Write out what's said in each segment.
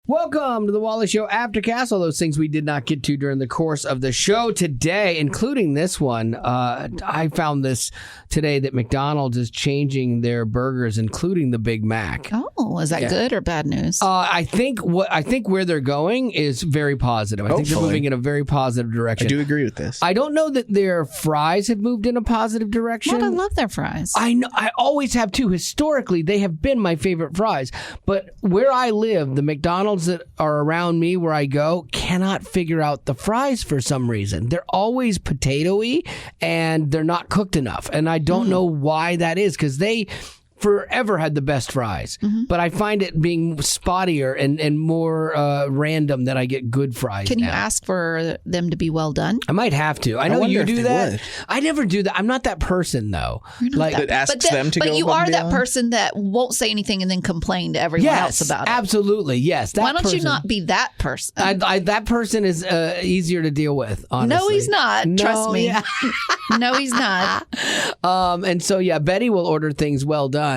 Welcome to the Wally Show Aftercast. All those things we did not get to during the course of the show today, including this one. I found this today that McDonald's is changing their burgers, including the Big Mac. Oh, is that good or bad news? I think where they're going is very positive. I think they're moving in a very positive direction. I do agree with this. I don't know that their fries have moved in a positive direction. Well, I love their fries. I know. I always have too. Historically, they have been my favorite fries. But where I live, the McDonald's that are around me where I go cannot figure out the fries for some reason. They're always potato-y and they're not cooked enough. And I don't know why that is, because they forever had the best fries. But I find it being spottier and more random that I get good fries. Can you now. ask for them to be well done? I might have to. I know you do that. Would. I never do that. I'm not that person, though. That asks them to go. But you above are and that beyond? person that won't say anything and then complain to everyone else about it. Absolutely. Yes. Why don't you not be that person? That person is easier to deal with, honestly. No, he's not. Trust me. Yeah. No, he's not. And so, Betty will order things well done.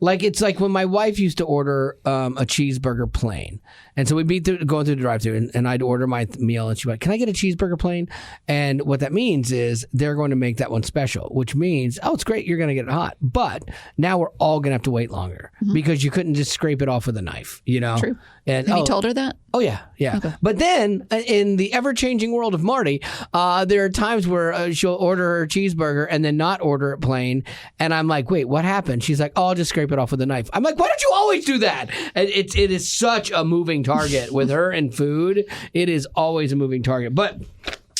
Like, it's like when my wife used to order a cheeseburger plain. And so we'd be going through the drive-thru, and I'd order my meal, and she'd be like, can I get a cheeseburger plain? And what that means is they're going to make that one special, which means, it's great, you're going to get it hot. But now we're all going to have to wait longer because you couldn't just scrape it off with a knife, you know? True. And, Have you told her that? Oh, yeah. Okay. But then, in the ever-changing world of Marty, there are times where she'll order her cheeseburger and then not order it plain. And I'm like, wait, what happened? She's like, I'll just scrape it off with a knife. I'm like, why don't you always do that? And it is such a moving target with her and food. It is always a moving target. But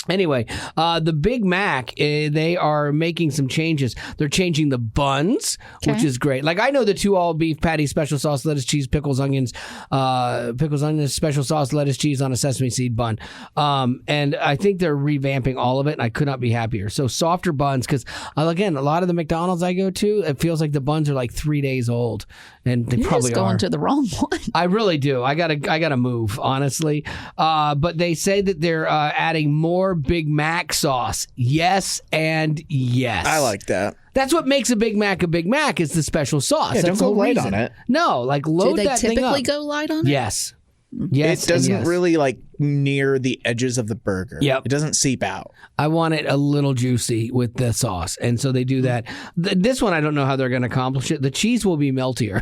anyway, the Big Mac, they are making some changes. They're changing the buns, which is great. Like, I know the 2 all-beef patty, special sauce, lettuce, cheese, pickles, onions, special sauce, lettuce, cheese on a sesame seed bun. And I think they're revamping all of it, and I could not be happier. So softer buns, because, again, a lot of the McDonald's I go to, it feels like the buns are like 3 days old, and they probably just going are. to the wrong one. I really do. I gotta move, honestly. But they say that they're adding more Big Mac sauce. Yes and yes. I like that. That's what makes a Big Mac is the special sauce. Yeah, That's don't go the light reason. on it. No, like load Do they that thing up. typically go light on it? Yes. Yes, It doesn't and yes. really near the edges of the burger. Yep. It doesn't seep out. I want it a little juicy with the sauce, and so they do that. This one, I don't know how they're going to accomplish it. The cheese will be meltier.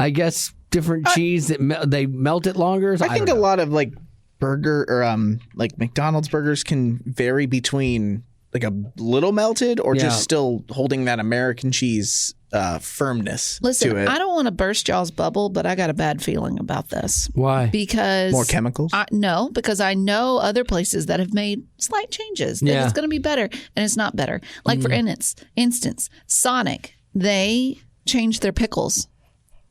I guess different cheese that they melt it longer. I think a lot of burger or like McDonald's burgers can vary between like a little melted or just still holding that American cheese firmness Listen, to it. I don't want to burst y'all's bubble, but I got a bad feeling about this. Why? Because More chemicals? No, because I know other places that have made slight changes. That it's going to be better, and it's not better. Like for instance, Sonic, they changed their pickles.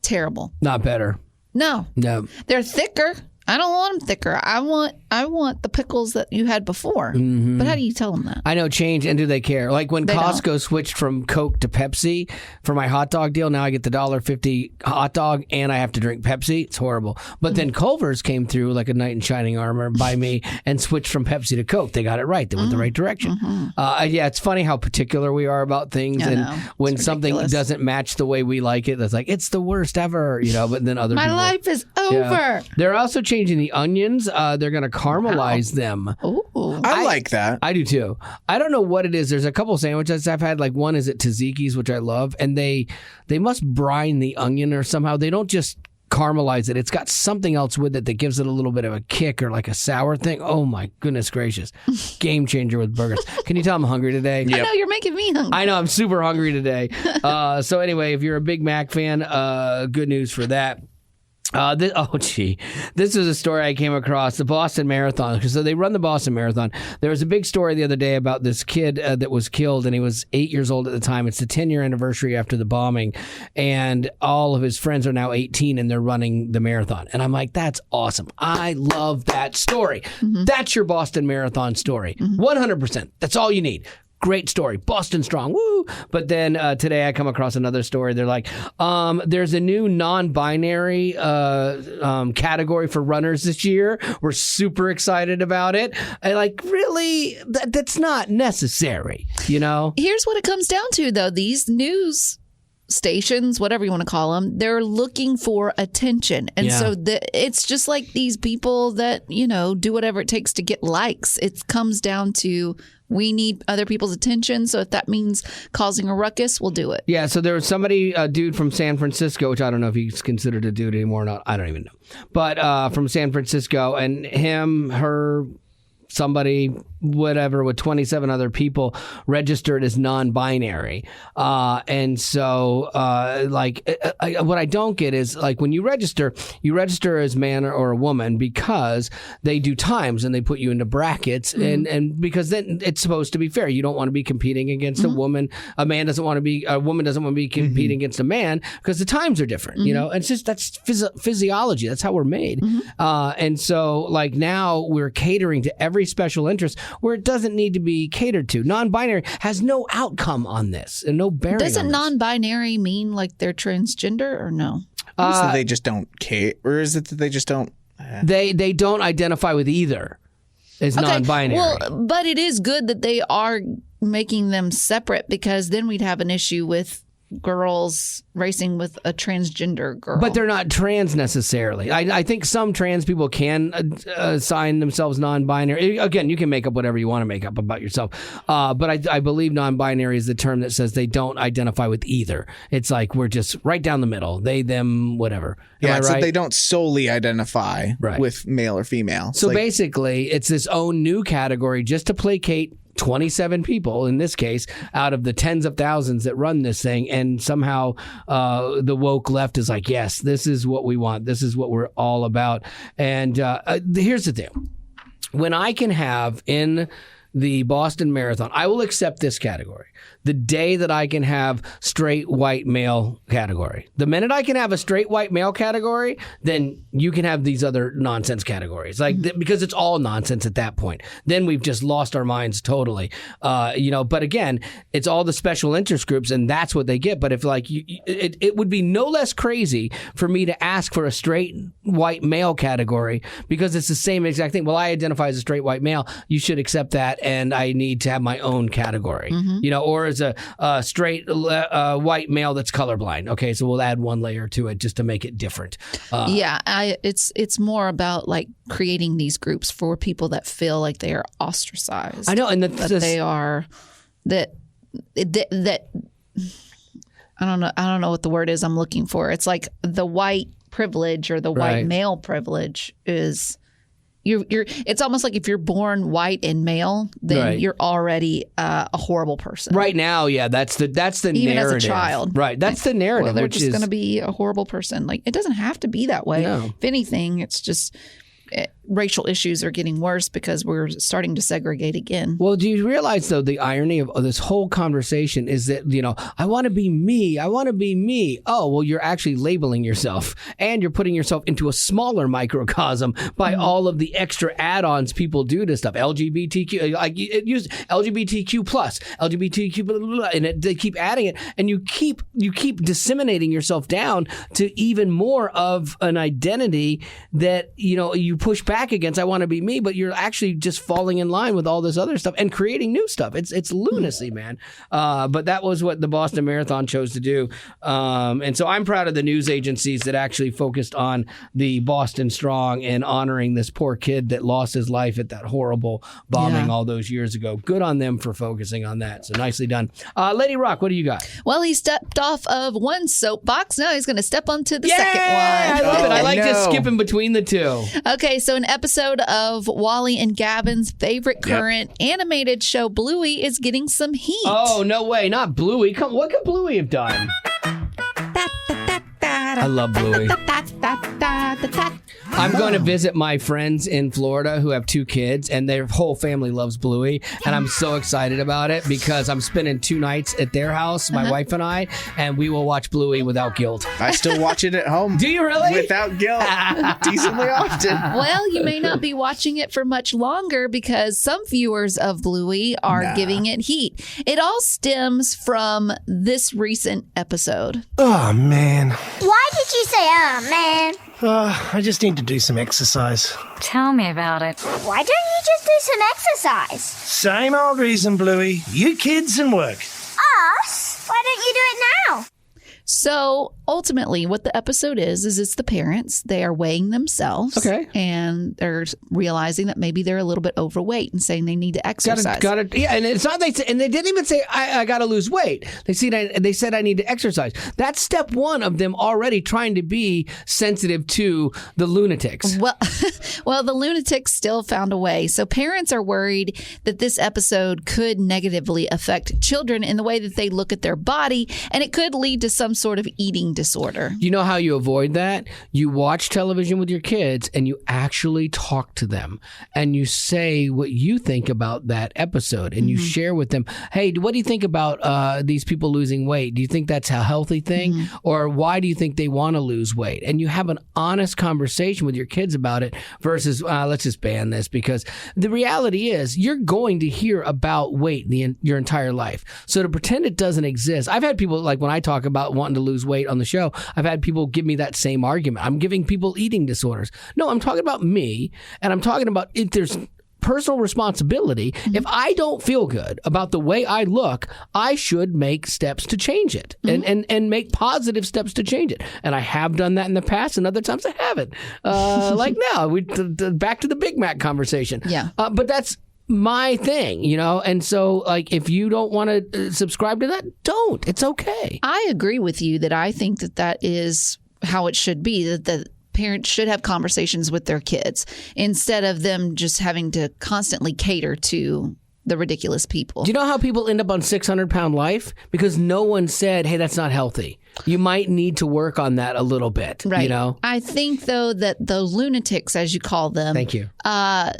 Terrible. Not better. No, they're thicker. I don't want them thicker. I want the pickles that you had before. But how do you tell them that? I know, change, and do they care? Like when Costco switched from Coke to Pepsi for my hot dog deal, now I get the $1.50 hot dog and I have to drink Pepsi. It's horrible. But then Culver's came through like a knight in shining armor by me and switched from Pepsi to Coke. They got it right. They went the right direction. It's funny how particular we are about things. I And know. when It's something ridiculous. doesn't match the way we like it, that's like, it's the worst ever, but then other My people. life is over. Yeah. They're also changing the onions. They're going to caramelize them. Ooh. I like that. I do too. I don't know what it is. There's a couple sandwiches I've had. Like one is at Tzatziki's, which I love, and they must brine the onion or somehow. They don't just caramelize it. It's got something else with it that gives it a little bit of a kick or like a sour thing. Oh my goodness gracious. Game changer with burgers. Can you tell I'm hungry today? I know, you're making me hungry. I know, I'm super hungry today. So anyway, if you're a Big Mac fan, good news for that. This is a story I came across, the Boston Marathon. So they run the Boston Marathon. There was a big story the other day about this kid that was killed, and he was 8 years old at the time. It's the 10-year anniversary after the bombing, and all of his friends are now 18, and they're running the marathon. And I'm like, that's awesome. I love that story. That's your Boston Marathon story. 100%. That's all you need. Great story. Boston strong. Woo! But then today I come across another story. They're like, there's a new non-binary category for runners this year. We're super excited about it. And like, really? That's not necessary, Here's what it comes down to, though. These news stations, whatever you want to call them, they're looking for attention. And so it's just like these people that, do whatever it takes to get likes. It comes down to we need other people's attention. So if that means causing a ruckus, we'll do it. Yeah. So there was somebody, a dude from San Francisco, which I don't know if he's considered a dude anymore or not. I don't even know. But from San Francisco, and him, her, somebody, whatever, with 27 other people registered as non-binary. And so, what I don't get is, like, when you register as man or a woman because they do times and they put you into brackets, and because then it's supposed to be fair. You don't want to be competing against a woman. A woman doesn't want to be competing against a man because the times are different, It's just, that's physiology. That's how we're made. And so, like, now we're catering to every special interest where it doesn't need to be catered to. Non-binary has no outcome on this and no bearing. Doesn't on this. Non-binary mean like they're transgender or no? So they just don't care, or is it that they just don't? They don't identify with either as non-binary. Well, but it is good that they are making them separate, because then we'd have an issue with girls racing with a transgender girl. But they're not trans necessarily. I think some trans people can assign themselves non-binary. Again, you can make up whatever you want to make up about yourself. But I believe non-binary is the term that says they don't identify with either. It's like we're just right down the middle. They, them, whatever. Am I right? So they don't solely identify with male or female. So basically, it's this own new category just to placate 27 people, in this case, out of the tens of thousands that run this thing. And somehow the woke left is like, yes, this is what we want. This is what we're all about. And here's the thing. When I can have in the Boston Marathon, I will accept this category. The day that I can have straight white male category. The minute I can have a straight white male category, then you can have these other nonsense categories. Because it's all nonsense at that point. Then we've just lost our minds totally. But again, it's all the special interest groups, and that's what they get. But if it would be no less crazy for me to ask for a straight white male category, because it's the same exact thing. Well, I identify as a straight white male. You should accept that, and I need to have my own category. Or as a straight white male that's colorblind. Okay, so we'll add one layer to it just to make it different. It's more about like creating these groups for people that feel like they are ostracized. I know, and that they are that I don't know what the word is I'm looking for. It's like the white privilege or the white male privilege is. It's almost like if you're born white and male, then you're already a horrible person. Right now, that's the even narrative. As a child, right? That's the narrative. Well, they're just going to be a horrible person. Like, it doesn't have to be that way. No. If anything, it's just racial issues are getting worse because we're starting to segregate again. Well, do you realize, though, the irony of this whole conversation is that, I want to be me. I want to be me. Oh, well, you're actually labeling yourself, and you're putting yourself into a smaller microcosm by all of the extra add-ons people do to stuff. LGBTQ, like it used LGBTQ plus, LGBTQ, blah, blah, blah, and they keep adding it, and you keep disseminating yourself down to even more of an identity that, you push back against. I want to be me, but you're actually just falling in line with all this other stuff and creating new stuff. It's lunacy, man. But that was what the Boston Marathon chose to do. And so I'm proud of the news agencies that actually focused on the Boston Strong and honoring this poor kid that lost his life at that horrible bombing all those years ago. Good on them for focusing on that. So nicely done. Lady Rock, what do you got? Well, he stepped off of one soapbox. Now he's going to step onto the second one. I love it. I like just skipping between the two. Okay, so an episode of Wally and Gavin's favorite current animated show, Bluey, is getting some heat. Oh, no way. Not Bluey. What could Bluey have done? I love Bluey. I'm going to visit my friends in Florida who have 2 kids, and their whole family loves Bluey, and I'm so excited about it because I'm spending 2 nights at their house, my wife and I, and we will watch Bluey without guilt. I still watch it at home. Do you really? Without guilt. Decently often. Well, you may not be watching it for much longer because some viewers of Bluey are giving it heat. It all stems from this recent episode. Oh, man. Why did you say, oh, man? I just need to do some exercise. Tell me about it. Why don't you just do some exercise? Same old reason, Bluey. You kids and work. Us? Why don't you do it now? So ultimately, what the episode is it's the parents. They are weighing themselves. Okay. And they're realizing that maybe they're a little bit overweight and saying they need to exercise. Got it. Yeah, and it's not and they didn't even say I got to lose weight. They said I need to exercise. That's step one of them already trying to be sensitive to the lunatics. Well, the lunatics still found a way. So parents are worried that this episode could negatively affect children in the way that they look at their body, and it could lead to some sort of eating disorder. You know how you avoid that? You watch television with your kids and you actually talk to them and you say what you think about that episode and you share with them, hey, what do you think about these people losing weight? Do you think that's a healthy thing? Or why do you think they want to lose weight? And you have an honest conversation with your kids about it versus let's just ban this, because the reality is you're going to hear about weight your entire life. So to pretend it doesn't exist, I've had people, like when I talk about wanting to lose weight on the show, I've had people give me that same argument. I'm giving people eating disorders. No, I'm talking about me, and I'm talking about if there's personal responsibility. If I don't feel good about the way I look, I should make steps to change it and make positive steps to change it. And I have done that in the past, and other times I haven't. Like now, back to the Big Mac conversation. Yeah. But that's my thing, and so like if you don't want to subscribe to that, don't. It's okay. I agree with you that I think that is how it should be, that the parents should have conversations with their kids instead of them just having to constantly cater to the ridiculous people. Do you know how people end up on 600-pound life? Because no one said, hey, that's not healthy. You might need to work on that a little bit, right. I think, though, that the lunatics, as you call them, thank you.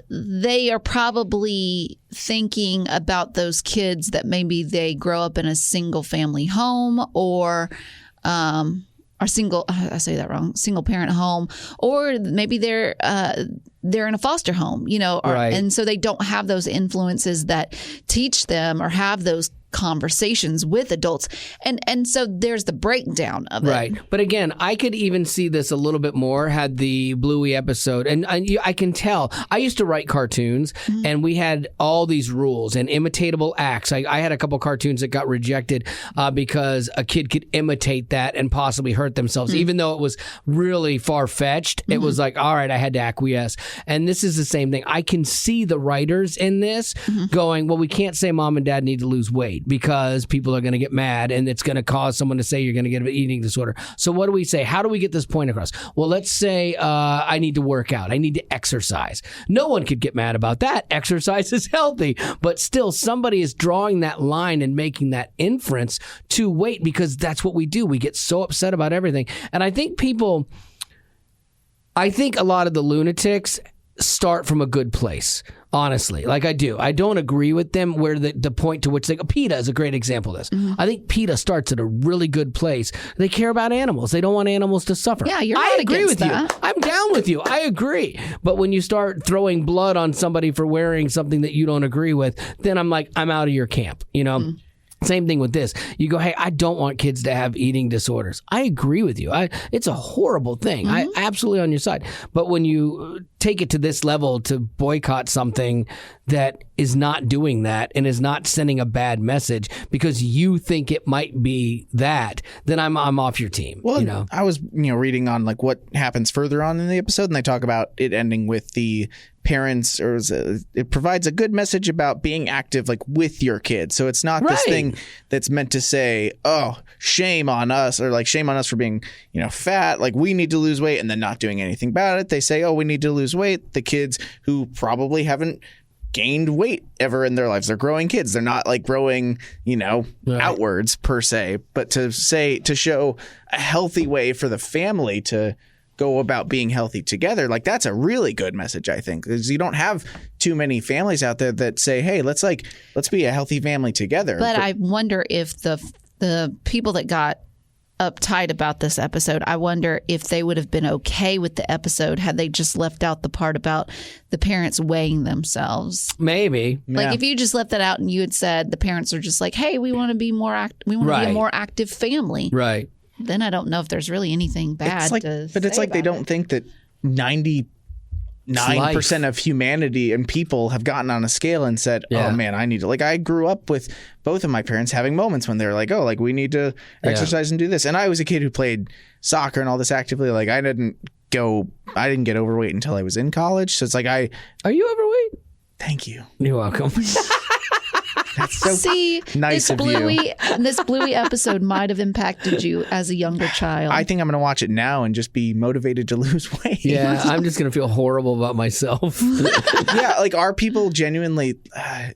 They are probably thinking about those kids that maybe they grow up in a single-family home or single parent home, or maybe they're in a foster home, right. And so they don't have those influences that teach them or have those conversations with adults. And so there's the breakdown of it. Right. But again, I could even see this a little bit more had the Bluey episode. And I can tell. I used to write cartoons, and we had all these rules and imitatable acts. I had a couple cartoons that got rejected because a kid could imitate that and possibly hurt themselves. Even though it was really far-fetched, it was like, all right, I had to acquiesce. And this is the same thing. I can see the writers in this going, well, we can't say mom and dad need to lose weight because people are going to get mad and it's going to cause someone to say you're going to get an eating disorder. So what do we say? How do we get this point across? Well, let's say I need to work out. I need to exercise. No one could get mad about that. Exercise is healthy. But still, somebody is drawing that line and making that inference to weight because that's what we do. We get so upset about everything. And I think a lot of the lunatics start from a good place, honestly. Like I do. I don't agree with them where the point to which PETA is a great example of this. I think PETA starts at a really good place. They care about animals. They don't want animals to suffer. Yeah, you're not I agree against with that. you. I'm down with you. I agree. But when you start throwing blood on somebody for wearing something that you don't agree with, then I'm like, I'm out of your camp, Same thing with this. You go, hey, I don't want kids to have eating disorders. I agree with you. It's a horrible thing. I absolutely on your side. But when you take it to this level to boycott something that is not doing that and is not sending a bad message because you think it might be that, then I'm off your team. Well, I was reading on like what happens further on in the episode, and they talk about it ending with the parents, or it provides a good message about being active, like with your kids. So it's not this thing that's meant to say, oh, shame on us, or like shame on us for being, fat. Like we need to lose weight, and then not doing anything about it. They say, oh, we need to lose weight. The kids who probably haven't gained weight ever in their lives, they're growing kids. They're not like growing, outwards per se, but to show a healthy way for the family to go about being healthy together, like that's a really good message, I think, because you don't have too many families out there that say, hey, let's be a healthy family together. But I wonder if the people that got uptight about this episode, I wonder if they would have been okay with the episode had they just left out the part about the parents weighing themselves. Maybe. Like if you just left that out and you had said the parents are just like, hey, we want to be more we want to be a more active family. Right. Then I don't know if there's really anything bad it's like they don't think that 90 9% of humanity and people have gotten on a scale and said, oh man, I need to, like, I grew up with both of my parents having moments when they're like, oh, like we need to exercise and do this. And I was a kid who played soccer and all this actively. Like I didn't get overweight until I was in college. So it's like Are you overweight? Thank you. You're welcome. That's so See, nice of you. This Bluey episode might have impacted you as a younger child. I think I'm going to watch it now and just be motivated to lose weight. Yeah, I'm just going to feel horrible about myself. Yeah, like are people genuinely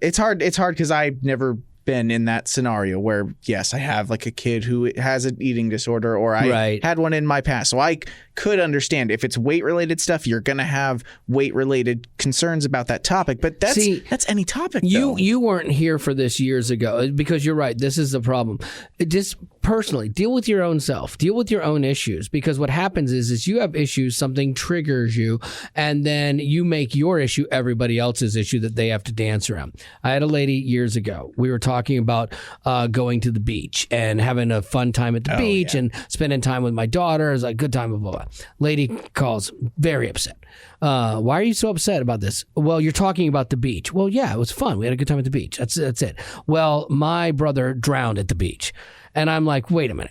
it's hard because I've never been in that scenario where yes, I have like a kid who has an eating disorder or I had one in my past. So I could understand if it's weight related stuff, you're going to have weight related concerns about that topic, but that's any topic though. You weren't here for this years ago because you're right. This is the problem. Just personally deal with your own self, deal with your own issues, because what happens is you have issues, something triggers you, and then you make your issue everybody else's issue that they have to dance around. I had a lady years ago. We were talking about going to the beach and having a fun time at the beach and spending time with my daughter. It was like good time, blah, blah, blah. Lady calls very upset. Why are you so upset about this? Well, you're talking about the beach. Well, yeah, it was fun. We had a good time at the beach. That's it. Well, my brother drowned at the beach. And I'm like, wait a minute.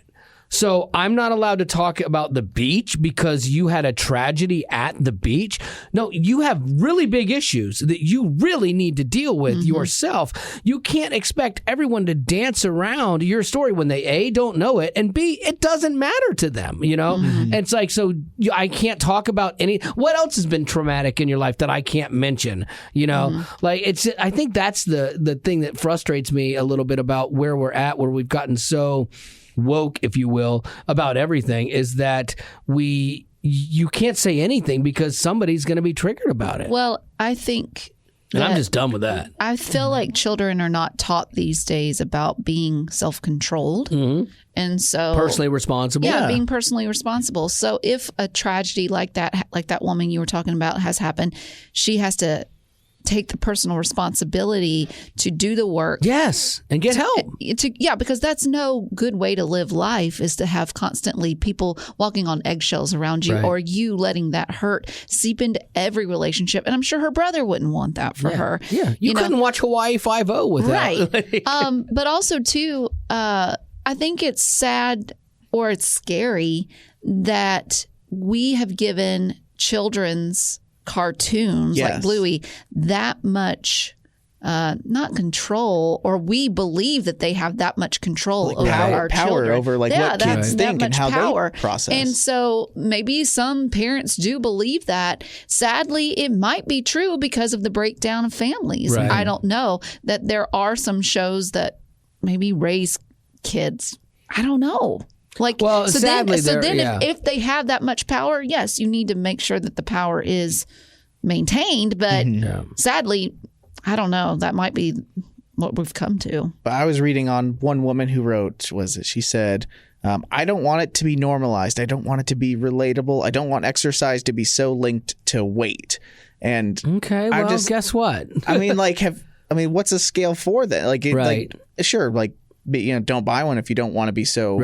So I'm not allowed to talk about the beach because you had a tragedy at the beach? No, you have really big issues that you really need to deal with yourself. You can't expect everyone to dance around your story when they A, don't know it, and B, it doesn't matter to them, you know? And it's like, so I can't talk about what else has been traumatic in your life that I can't mention, you know? Like, I think that's the thing that frustrates me a little bit about where we're at, where we've gotten so woke, if you will, about everything, is that you can't say anything because somebody's going to be triggered about it. Well, I think and I'm just done with that. I feel like children are not taught these days about being self-controlled. And so personally responsible. Yeah, being personally responsible. So if a tragedy like that woman you were talking about has happened, she has to take the personal responsibility to do the work. Yes, and get help. Because that's no good way to live life, is to have constantly people walking on eggshells around you, or you letting that hurt seep into every relationship. And I'm sure her brother wouldn't want that for her. Yeah, you couldn't watch Hawaii Five-0 without. Right. But also, too, I think it's sad or it's scary that we have given children's cartoons like Bluey that much not control, or we believe that they have that much control over our children. Over what kids think and how they process. And so maybe some parents do believe that. Sadly, it might be true because of the breakdown of families. Right. I don't know that there are some shows that maybe raise kids. I don't know. Well, sadly, if they have that much power, yes, you need to make sure that the power is maintained. But sadly, I don't know. That might be what we've come to. But I was reading on one woman who wrote, she said, I don't want it to be normalized. I don't want it to be relatable. I don't want exercise to be so linked to weight. And okay, well, guess what? I mean, what's a scale for that? Sure, don't buy one if you don't want to be so,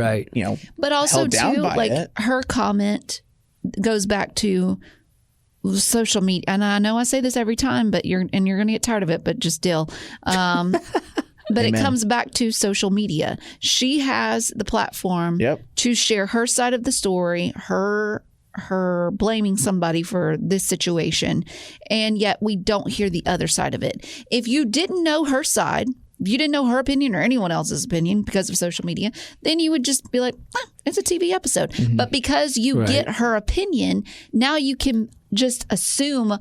But also, held down too, by it. Her comment goes back to social media. And I know I say this every time, but you're going to get tired of it, but just deal. But it comes back to social media. She has the platform to share her side of the story, her blaming somebody for this situation, and yet we don't hear the other side of it. If you didn't know her side, if you didn't know her opinion or anyone else's opinion because of social media, then you would just be like, it's a TV episode. But because you get her opinion, now you can just assume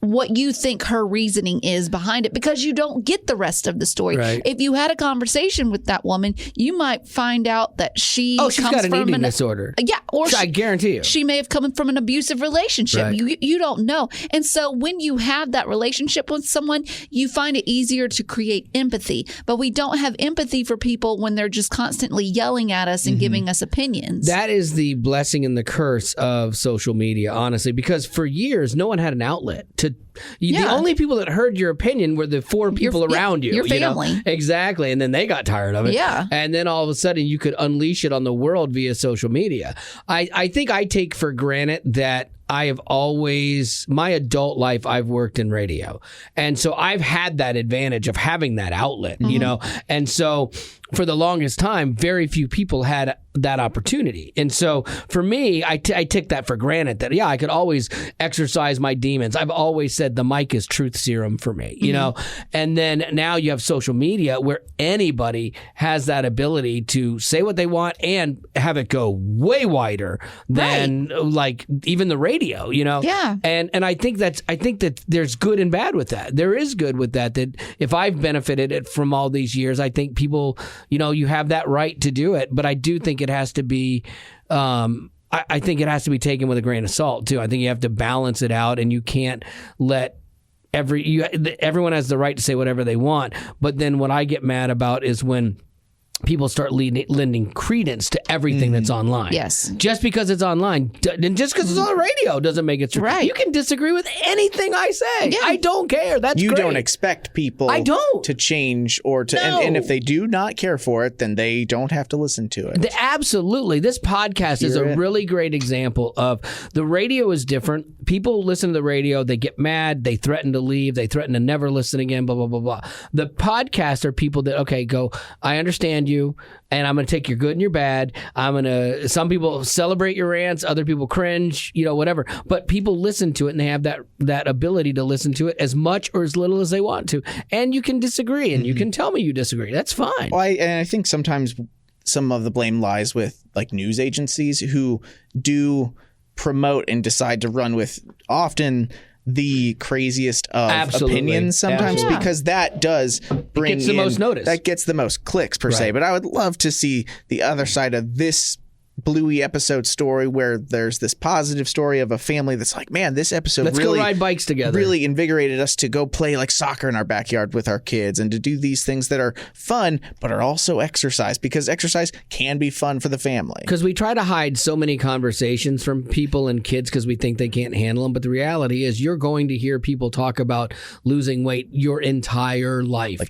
what you think her reasoning is behind it because you don't get the rest of the story. Right. If you had a conversation with that woman, you might find out that she's got an eating disorder. Yeah, or I guarantee you. She may have come from an abusive relationship. Right. You don't know. And so when you have that relationship with someone, you find it easier to create empathy. But we don't have empathy for people when they're just constantly yelling at us and giving us opinions. That is the blessing and the curse of social media, honestly, because for years, no one had an outlet to The only people that heard your opinion were the 4 people around you. Your you know? family. Exactly. And then they got tired of it. Yeah. And then all of a sudden you could unleash it on the world via social media. I think I take for granted that I have always, my adult life, I've worked in radio. And so I've had that advantage of having that outlet, you know? And so for the longest time, very few people had that opportunity. And so for me, I take that for granted that, I could always exercise my demons. I've always said the mic is truth serum for me, you know? And then now you have social media where anybody has that ability to say what they want and have it go way wider than like even the radio, you know? Yeah. And I think that there's good and bad with that. There is good with that if I've benefited it from all these years, I think people, you know, you have that right to do it, but I do think it has to be, I think it has to be taken with a grain of salt too. I think you have to balance it out, and you can't let everyone has the right to say whatever they want. But then what I get mad about is when people start lending credence to everything that's online. Yes. Just because it's online, and just because it's on the radio doesn't make it true. Right. You can disagree with anything I say. Yeah. I don't care. That's You great. don't expect people to change or to, No. and if they do not care for it, then they don't have to listen to it. Absolutely. This podcast is a really great example of the radio is different. People listen to the radio, they get mad, they threaten to leave, they threaten to never listen again, blah, blah, blah, blah. The podcasts are people that, go, I understand you, and I'm going to take your good and your bad. Some people celebrate your rants, other people cringe, whatever. But people listen to it, and they have that ability to listen to it as much or as little as they want to. And you can disagree, and you can tell me you disagree. That's fine. Well, I think sometimes some of the blame lies with like news agencies who do promote and decide to run with often the craziest of opinions sometimes, because that does bring gets the most notice. That gets the most clicks per se. But I would love to see the other side of this Bluey episode story where there's this positive story of a family that's like, man, this episode Let's really go ride bikes together. Really invigorated us to go play like soccer in our backyard with our kids and to do these things that are fun but are also exercise, because exercise can be fun for the family. Because we try to hide so many conversations from people and kids because we think they can't handle them. But the reality is you're going to hear people talk about losing weight your entire life.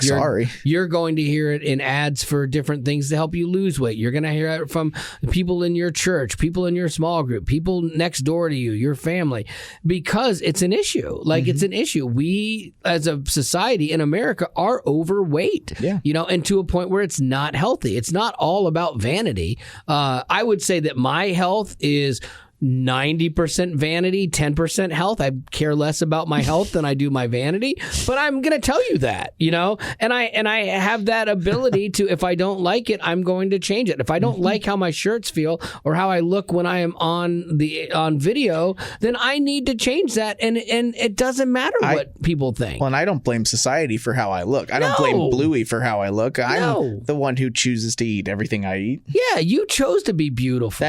You're going to hear it in ads for different things to help you lose weight. You're going to hear it from people in your church, people in your small group, people next door to you, your family, because it's an issue. It's an issue. We, as a society in America, are overweight, and to a point where it's not healthy. It's not all about vanity. I would say that my health is 90% vanity, 10% health. I care less about my health than I do my vanity, but I'm going to tell you that, and I have that ability to, if I don't like it, I'm going to change it. If I don't like how my shirts feel or how I look when I am on video, then I need to change that. And it doesn't matter what people think. Well, and I don't blame society for how I look. I don't blame Bluey for how I look. I'm the one who chooses to eat everything I eat. Yeah, you chose to be beautiful.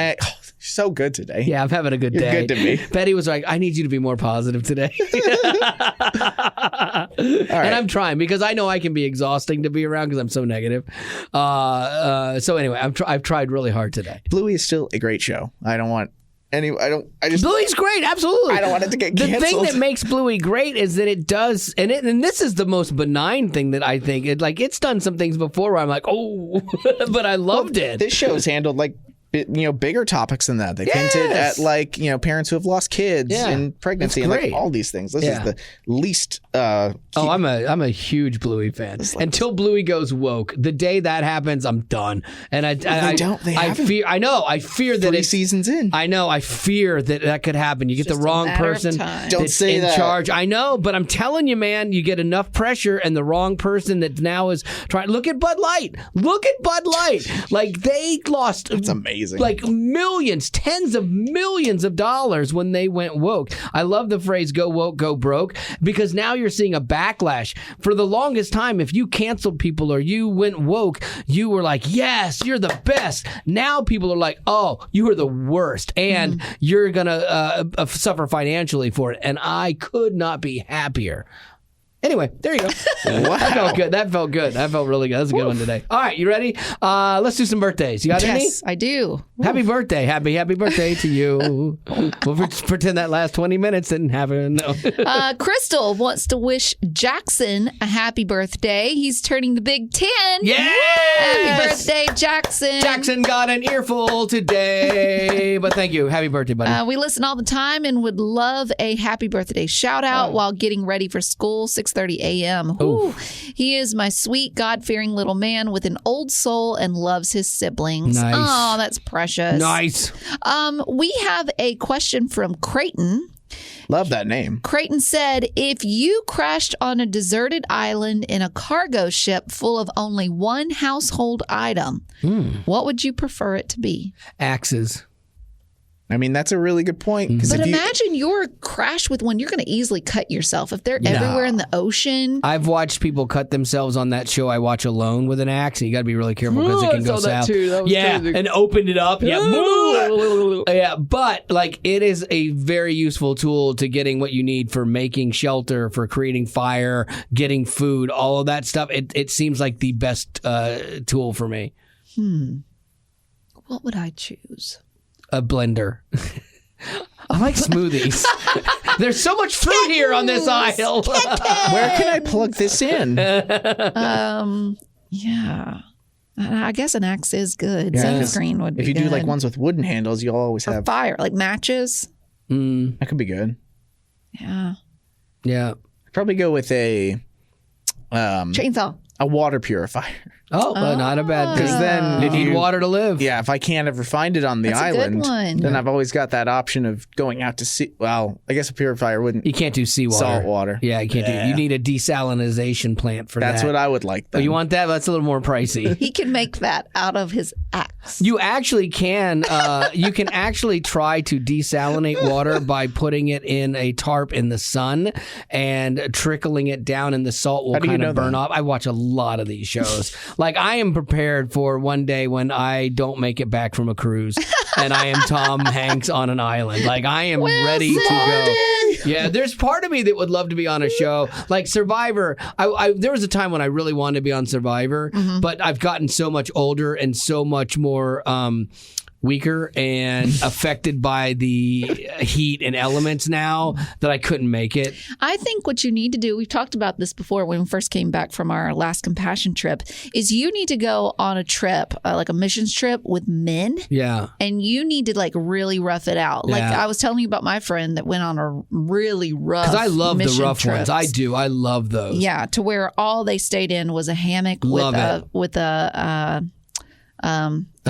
So good today. Yeah, I'm having a good day. You're good to me. Betty was like, I need you to be more positive today. And I'm trying, because I know I can be exhausting to be around because I'm so negative. So anyway, I've tried really hard today. Bluey is still a great show. Bluey's great, absolutely. I don't want it to get canceled. The thing that makes Bluey great is that it does, and this is the most benign thing that I think. It's done some things before where I'm like, oh, but I loved it. This show's handled bigger topics than that. They've hinted at parents who have lost kids in pregnancy and all these things. This is the least. I'm a huge Bluey fan. Until Bluey goes woke, the day that happens, I'm done. And I fear that 3 seasons in. I know. I fear that could happen. You get the wrong person that's in charge. I know, but I'm telling you, man, you get enough pressure, and the wrong person that now is trying. Look at Bud Light. They lost. That's amazing. Millions, tens of millions of dollars when they went woke. I love the phrase "go woke, go broke," because now you're seeing a backlash. For the longest time, if you canceled people or you went woke, you were like, yes, you're the best. Now people are like, oh, you are the worst, and you're going to suffer financially for it. And I could not be happier Anyway, there you go. Wow. That felt good. That felt really good. That was a good one today. All right, you ready? Let's do some birthdays. You got any? Yes, I do. Happy birthday. Happy birthday to you. We'll pretend that last 20 minutes didn't happen. No. Crystal wants to wish Jackson a happy birthday. He's turning the big 10. Yes! Happy birthday, Jackson. Jackson got an earful today. But thank you. Happy birthday, buddy. We listen all the time and would love a happy birthday shout out while getting ready for school, 6:30 a.m. Ooh. He is my sweet, God-fearing little man with an old soul and loves his siblings. Nice. Oh, that's precious. Nice. We have a question from Creighton. Love that name. Creighton said, if you crashed on a deserted island in a cargo ship full of only one household item, what would you prefer it to be? Axes. I mean, that's a really good point. But imagine you're crashed with one. You're going to easily cut yourself. If they're everywhere in the ocean. I've watched people cut themselves on that show I watch alone with an axe. And you got to be really careful because it can go south. Yeah, crazy. And opened it up. Yeah. Yeah, but like it is a very useful tool to getting what you need for making shelter, for creating fire, getting food, all of that stuff. It seems like the best tool for me. What would I choose? A blender. I like smoothies. There's so much fruit here on this aisle. Where can I plug this in? Yeah. I guess an axe is good. Yeah. Sunscreen would be If you good. do like ones with wooden handles, you'll always Or have fire, like matches. That could be good. Yeah. Yeah. I'd probably go with a Chainsaw. water purifier. Oh, not a bad thing. Because then You need water to live. Yeah, if I can't ever find it on the That's a good island, one. then I've always got that option of going out to sea. Well, I guess a purifier wouldn't. You can't do seawater. Salt water. Yeah, you can't do. You need a desalinization plant for That's that. what I would like. Oh, Then. you want that? That's a little more pricey. He can make that out of his axe. You actually can. You can actually try to desalinate water by putting it in a tarp in the sun and trickling it down, and the salt will How do you kind know of burn that? off. I watch a lot of these shows. Like I am prepared for one day when I don't make it back from a cruise, and I am Tom Hanks on an island. Like I am ready to go. Yeah, there's part of me that would love to be on a show like Survivor. There was a time when I really wanted to be on Survivor, but I've gotten so much older and so much more weaker and affected by the heat and elements now that I couldn't make it. I think what you need to do, we've talked about this before when we first came back from our last compassion trip, is you need to go on a trip, like a missions trip with men. Yeah. And you need to like really rough it out. Like Yeah. I was telling you about my friend that went on a really rough Because I love the mission rough ones. trips. I do. I love those. Yeah, to where all they stayed in was a hammock Love with a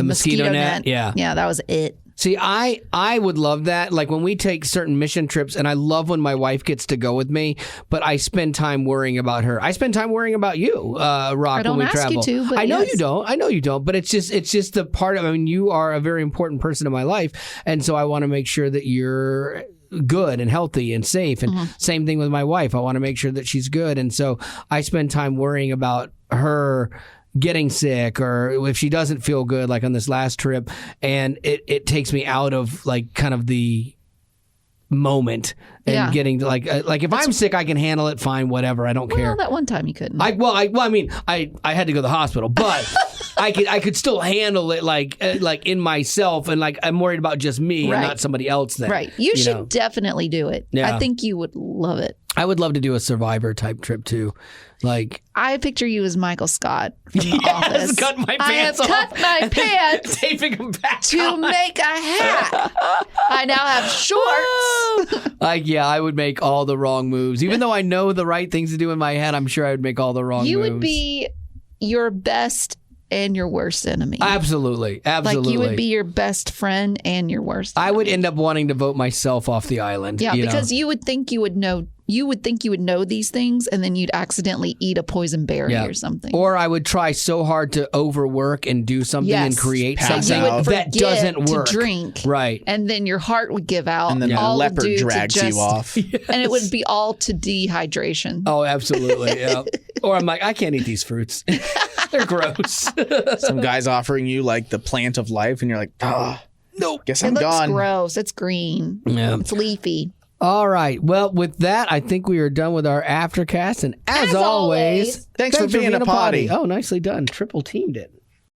mosquito net. Yeah. Yeah, that was it. See, I would love that. Like when we take certain mission trips, and I love when my wife gets to go with me, but I spend time worrying about her. I spend time worrying about you, Rock, don't when we ask you travel. to, but I know yes. you don't. I know you don't. But it's just the part of. I mean, you are a very important person in my life, and so I want to make sure that you're good and healthy and safe. And same thing with my wife. I want to make sure that she's good, and so I spend time worrying about her getting sick or if she doesn't feel good, like on this last trip, and it takes me out of like kind of the moment and Yeah. getting to like if I'm sick, I can handle it fine, whatever, I don't care. Well, that one time you couldn't. I had to go to the hospital, but I could still handle it like in myself, and like I'm worried about just me Right. and not somebody else. Then right. You should know. definitely do it. Yeah. I think you would love it. I would love to do a Survivor type trip too, like. I picture you as Michael Scott from The Office. Cut my I pants have off cut my and then pants taping them back to on. make a hat. I now have shorts. Like, yeah, I would make all the wrong moves. Even though I know the right things to do in my head, I'm sure I would make all the wrong You moves. would be your best and your worst enemy. Absolutely. Absolutely. Like you would be your best friend and your worst enemy. I would end up wanting to vote myself off the island. Yeah, you because know? you would think you would know. You would think you would know these things, and then you'd accidentally eat a poison berry or something. Or I would try so hard to overwork and do something and Yes. create Pass something out. that doesn't work. To drink, Right. and then your heart would give out, And then the all leopard due to drags just- you off. and it would be all to dehydration. Oh, absolutely. Yeah. Or I'm like, I can't eat these fruits. They're gross. Some guy's offering you like the plant of life, and you're like, oh, Nope. guess It I'm looks gone. gross. It's green. Yeah. It's leafy. All right. Well, with that, I think we are done with our Aftercast. And as always, thanks for being a potty. Oh, nicely done. Triple teamed it.